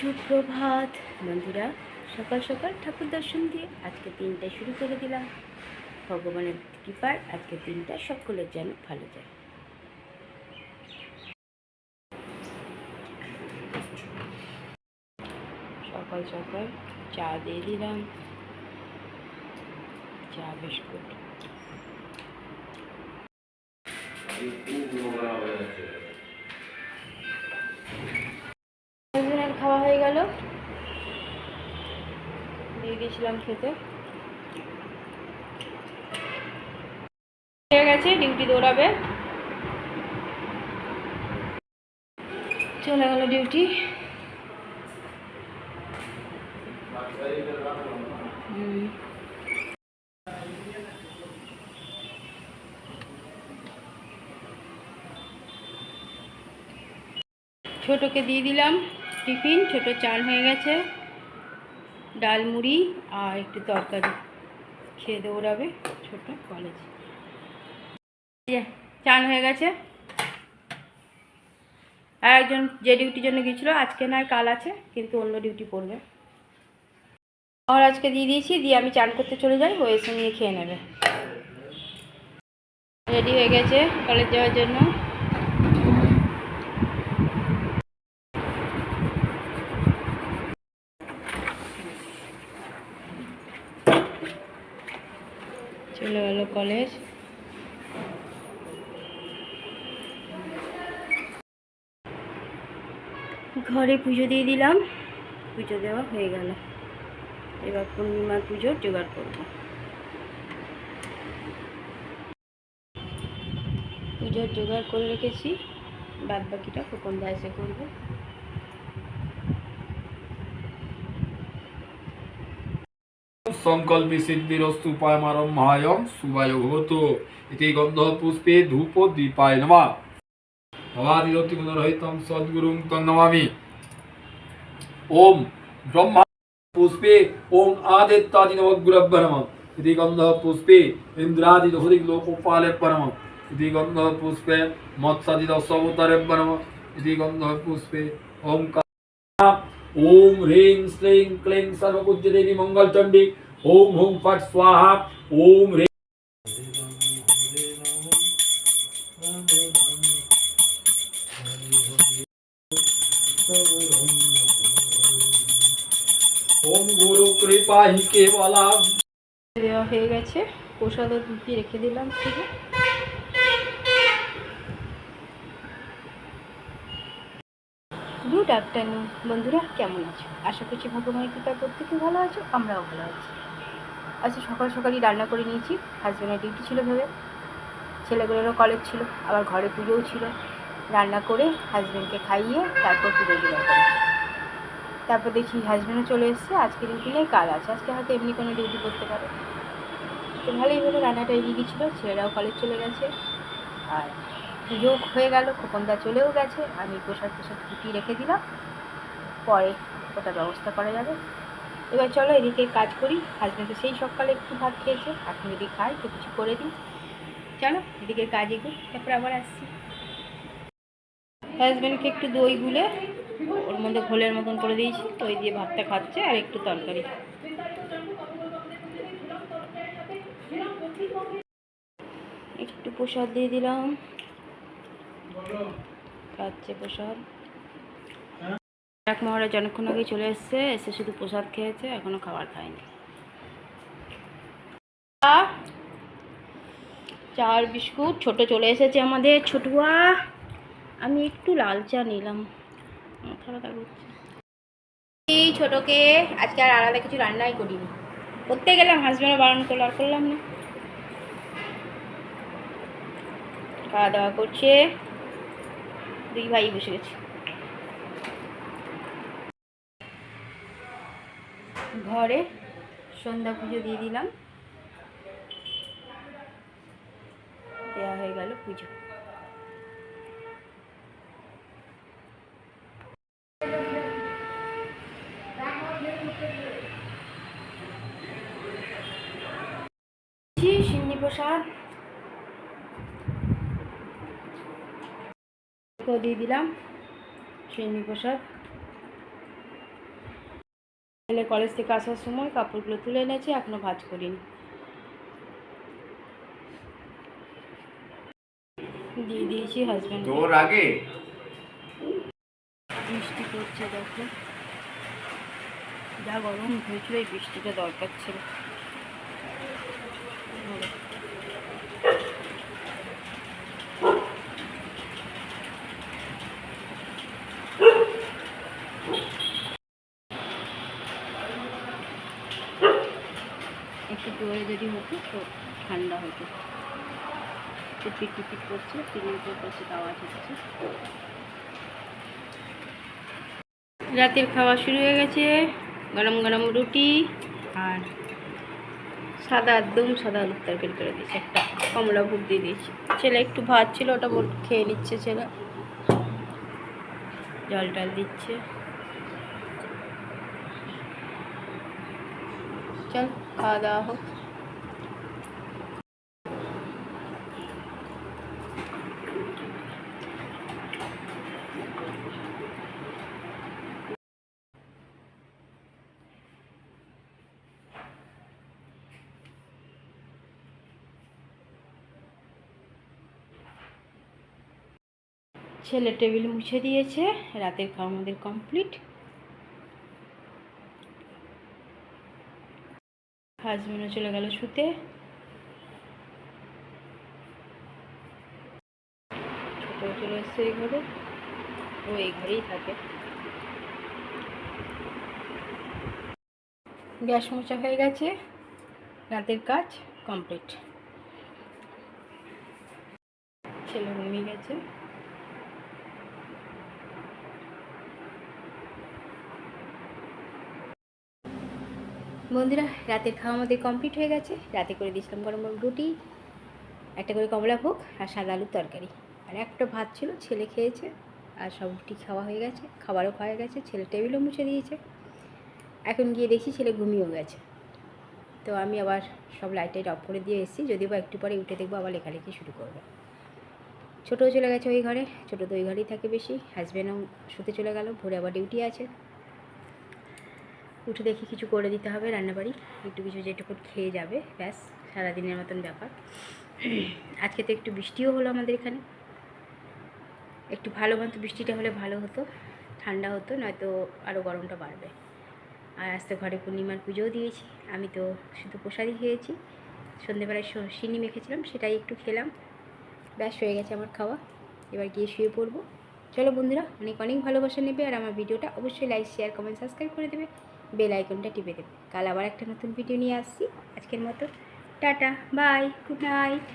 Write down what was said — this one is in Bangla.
সুপ্রভাত বন্ধুরা। সকাল সকাল ঠাকুর দর্শন দিয়ে আজকে দিনটা শুরু করে দিলাম। ভগবানের কৃপায় আজকে দিনটা সকলের যেন ভালো যায়। সকাল সকাল চা দিয়ে দিলাম, চা বিস্কুট। খাওয়া হয়ে গেল, দিয়ে গেছিলাম খেতে। হয়ে গেছে, ডিউটি দৌড়াবে, চলে গেল ডিউটি। ছোটোকে দিয়ে দিলাম টিফিন। ছোটো চান হয়ে গেছে, ডাল মুড়ি আর একটু তরকারি খেয়ে দৌড়াবে ছোটো কলেজ। চান হয়ে গেছে। আর একজন যে ডিউটির জন্য গিয়েছিলো, আজকে নয় কাল আছে, কিন্তু অন্য ডিউটি পড়বে। আর আজকে দিয়ে দিয়েছি, দিয়ে আমি চান করতে চলে যাই, ও এসে নিয়ে খেয়ে নেবে। রেডি হয়ে গেছে কলেজ যাওয়ার জন্য। চলে গেল কলেজ। ঘরে পুজো দিয়ে দিলাম, পুজো দেওয়া হয়ে গেল। এবার পূর্ণিমার পুজোর জোগাড় করব। পুজোর জোগাড় করে রেখেছি, বাদ বাকিটা খোকনদা এসে করবে। সংকল্পে সিদ্ধিরস্তু পায়মারম্ভায়ং শুভায় ভবতু ইতি গন্ধ পুষ্পে ধূপ দীপায় নমঃ। ভবাদিরতি গুণরহিতং সদ্গুরুং তং নমামি। ওম ব্রহ্মা পুষ্পে ওম আদিত্যাদি নবগ্রভ্য নমঃ। ইতি গন্ধ পুষ্পে ইন্দ্রাদি দহরিক লোকপালেভ্য নমঃ। ইতি গন্ধ পুষ্পে মৎস্যাদি দশাবতারেভ্য নমঃ। ইতি গন্ধ পুষ্পে ওমকার ओम ह्रीं श्रीं क्लीं सर्वपूज्य देवी मंगल चंडी ओम हुं फट स्वाहा ओम ह्रीं ओम गुरु कृपा ही केवला। দেওয়া হয়ে গেছে, প্রসাদও রেখে দিলাম থেকে। গুড আফটারনুন বন্ধুরা, কেমন আছো? আশা করছি ভগবানের কৃপায় প্রত্যেকে ভালো আছো, আমরাও ভালো আছি। আজকে সকাল সকালই রান্না করে নিয়েছি। হাজব্যান্ডের ডিউটি ছিল ভেবে, ছেলেগুলোরও কলেজ ছিল, আবার ঘরে পুজোও ছিল। রান্না করে হাজব্যান্ডকে খাইয়ে তারপর পুজো জোগাড় করেছি। তারপর দেখি হাজব্যান্ডও চলে এসছে। আজকে ডিউটি নেই, কাল আছে। আজকে হয়তো এমনি কোনো ডিউটি করতে পারে। তো ভালোই হলো, রান্নাটা এগিয়ে গিয়েছিলো, ছেলেরাও কলেজ চলে গেছে, আর পুজো হয়ে গেল, খোকনদা চলেও গেছে। আমি প্রসাদ ফুটিয়ে রেখে দিলাম, পরে ওটার ব্যবস্থা করা যাবে। এবার চলো এদিকে কাজ করি। হাজব্যান্ডে সেই সকালে একটু ভাত খেয়েছে, এখন যদি খাই তো কিছু করে দিই। চলো এদিকে কাজ এগুলো, তারপরে আবার আসছি। হাজব্যান্ডকে একটু দই গুলে ওর মধ্যে ঘোলের মতন করে দিয়েছি, দই দিয়ে ভাতটা খাচ্ছে, আর একটু তরকারি। একটু প্রসাদ দিয়ে দিলাম, খাচ্ছে প্রসাদ। এক মহারাজ অনেকক্ষণ আগে চলে এসছে, এসে শুধু প্রসাদ খেয়েছে, এখনো খাবার খায়নি। চার বিস্কুট ছোট চলে এসেছে আমাদের ছোটুয়া। আমি একটু লাল চা নিলাম, মাথা ব্যথা করছে। এই ছোটকে আজকে আর আলাদা কিছু রান্নাই করিনি, করতে গেলাম হাজব্যান্ড বারণ করলো, আর করলাম না। খাওয়া দাওয়া করছে, দুই ভাই বসে গেছে। ঘরে সন্ধ্যা পুজো দিয়ে দিলাম, দেওয়া হয়ে গেল পুজো। সিন্নি প্রসাদ দিয়ে দিলাম, সিন্নি প্রসাদ। ছেলে কলেজ থেকে আসার সময় কাপড়গুলো তুলে এনেছে, এখনো ভাঁজ করিনি। দিয়ে দিয়েছি হাজব্যান্ড। তোর আগে বৃষ্টি পড়ছে, দেখো যা গরম হয়েছিল, এই বৃষ্টিটা দরকার ছিল। একটু জোরে যদি হতো তো ঠান্ডা হতো। টিপিট টিপিট করছে, টিভির উপর করছে, আওয়াজ হচ্ছে। রাতের খাওয়া শুরু হয়ে গেছে। গরম গরম রুটি আর একদম সাদা আলুর তরকারি করে দিয়েছি, একটা কমলা ভোগ দিয়ে দিয়েছি। ছেলে একটু ভাত ছিল, ওটা খেয়ে নিচ্ছে ছেলে, জল টল দিচ্ছে। চল খাওয়া দাওয়া হোক। ছেলে টেবিল মুছে দিয়েছে, রাতের খাওয়া আমাদের কমপ্লিট। হাজবেন্ডও চলে গেল শুতে। ছোট চলে এসছে এই ঘরে, ও এই ঘরেই থাকে। গ্যাস মোছা হয়ে গেছে, রাতের কাজ কমপ্লিট। ছেলে ঘুমিয়ে গেছে। বন্ধুরা, রাতের খাওয়া আমাদের কমপ্লিট হয়ে গেছে। রাতে করে দিয়েছিলাম গরম গরম রুটি, একটা করে কমলা ভোগ আর সাদা আলুর তরকারি, আর একটা ভাত ছিল, ছেলে খেয়েছে। আর সব রুটি খাওয়া হয়ে গেছে, খাবারও খাওয়া গেছে, ছেলে টেবিলও মুছে দিয়েছে। এখন গিয়ে দেখি ছেলে ঘুমিয়েও গেছে। তো আমি আবার সব লাইট টাইট অফ করে দিয়ে এসেছি, যদিও বা একটু পরে উঠে দেখবো আবার লেখালেখি শুরু করবে। ছোটোও চলে গেছে ওই ঘরে, ছোটো তো ওই ঘরেই থাকে বেশি। হাজব্যান্ডও শুতে চলে গেল, ভোরে আবার ডিউটি আছে। উঠে দেখি কিছু করে দিতে হবে রান্নাবাড়ি, একটু কিছু যেটুকু খেয়ে যাবে, ব্যাস সারাদিনের মতন ব্যাপার। আজকে তো একটু বৃষ্টিও হলো আমাদের এখানে, একটু ভালো মতো বৃষ্টিটা হলে ভালো হতো, ঠান্ডা হতো, নয়তো আরও গরমটা বাড়বে। আর আজ তো ঘরে পূর্ণিমার পুজোও দিয়েছি। আমি তো শুধু প্রসাদই খেয়েছি, সন্ধেবেলায় সিন্নি মেখেছিলাম, সেটাই একটু খেলাম, ব্যাস হয়ে গেছে আমার খাওয়া। এবার গিয়ে শুয়ে পড়বো। চলো বন্ধুরা, অনেক অনেক ভালোবাসা নেবে, আর আমার ভিডিওটা অবশ্যই লাইক শেয়ার কমেন্ট সাবস্ক্রাইব করে দেবে, বেল আইকনটা টিপে দেবে। কাল আবার একটা নতুন ভিডিও নিয়ে আসছি। আজকের মতো টাটা, বাই, গুড নাইট।